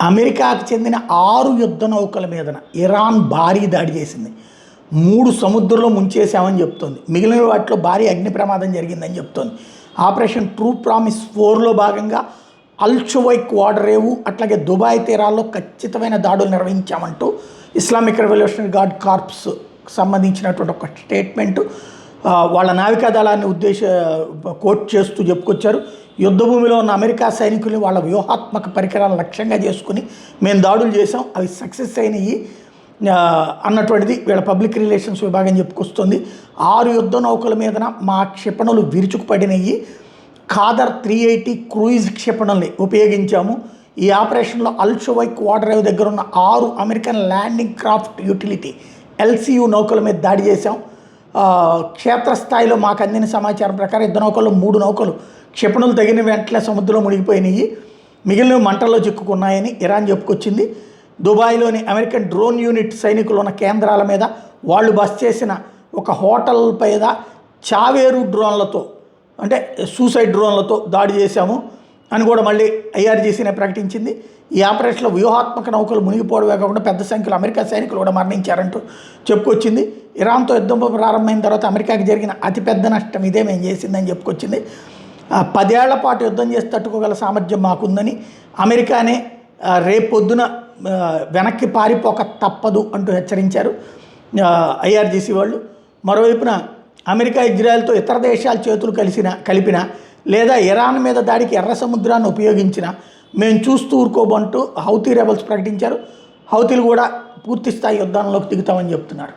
అమెరికాకు చెందిన 6 యుద్ధ నౌకల మీదన ఇరాన్ భారీ దాడి చేసింది. 3 సముద్రంలో ముంచేశామని చెప్తోంది. మిగిలిన వాటిలో భారీ అగ్ని ప్రమాదం జరిగిందని చెప్తోంది. ఆపరేషన్ ట్రూ ప్రామిస్ 4లో భాగంగా అల్చువైక్ ఓడరేవు అట్లాగే దుబాయ్ తీరాల్లో ఖచ్చితమైన దాడులు నిర్వహించామంటూ ఇస్లామిక్ రెవల్యూషనరీ గార్డ్ కార్ప్స్ సంబంధించినటువంటి ఒక స్టేట్మెంటు వాళ్ళ నావికా దళాన్ని కోట్ చేస్తూ చెప్పుకొచ్చారు. యుద్ధభూమిలో ఉన్న అమెరికా సైనికుల్ని వాళ్ళ వ్యూహాత్మక పరికరాలను లక్ష్యంగా చేసుకుని మేము దాడులు చేసాం, అవి సక్సెస్ అయినాయి అన్నటువంటిది వీళ్ళ పబ్లిక్ రిలేషన్స్ విభాగం చెప్పుకొస్తుంది. 6 యుద్ధ నౌకల మీదన మా క్షిపణులు విరుచుకుపడినవి. ఖాదర్ 380 క్రూయిజ్ క్షిపణుల్ని ఉపయోగించాము. ఈ ఆపరేషన్లో అల్చువైక్ ఓడరేవు దగ్గర ఉన్న 6 American landing craft utility LCU నౌకల మీద దాడి చేశాం. క్షేత్రస్థాయిలో మాకు అందిన సమాచారం ప్రకారం యుద్ధ నౌకల్లో 3 నౌకలు క్షిపణులు తగిన వెంటనే సముద్రంలో మునిగిపోయినాయి, మిగిలిన మంటల్లో చిక్కుకున్నాయని ఇరాన్ చెప్పుకొచ్చింది. దుబాయ్లోని అమెరికన్ డ్రోన్ యూనిట్ సైనికులు ఉన్న కేంద్రాల మీద వాళ్ళు బస్ చేసిన ఒక హోటల్ పైన చావేరు డ్రోన్లతో అంటే సూసైడ్ డ్రోన్లతో దాడి చేశాము అని కూడా మళ్ళీ IRGCనే ప్రకటించింది. ఈ ఆపరేషన్లో వ్యూహాత్మక నౌకలు మునిగిపోవడమే కాకుండా పెద్ద సంఖ్యలో అమెరికా సైనికులు కూడా మరణించారంటూ చెప్పుకొచ్చింది. ఇరాన్తో యుద్ధం ప్రారంభమైన తర్వాత అమెరికాకి జరిగిన అతిపెద్ద నష్టం ఇదే మేము చేసిందని చెప్పుకొచ్చింది. 10 ఏళ్ల పాటు యుద్ధం చేసి తట్టుకోగల సామర్థ్యం మాకుందని, అమెరికానే రేపొద్దున వెనక్కి పారిపోక తప్పదు అంటూ హెచ్చరించారు IRGC వాళ్ళు. మరోవైపున అమెరికా ఇజ్రాయెల్తో ఇతర దేశాల చేతులు కలిపిన లేదా ఇరాన్ మీద దాడికి ఎర్ర సముద్రాన్ని ఉపయోగించిన మేము చూస్తూ ఊరుకోబంటూ హౌతీ రెబల్స్ ప్రకటించారు. హౌతీలు కూడా పూర్తిస్థాయి యుద్ధంలోకి దిగుతామని చెప్తున్నారు.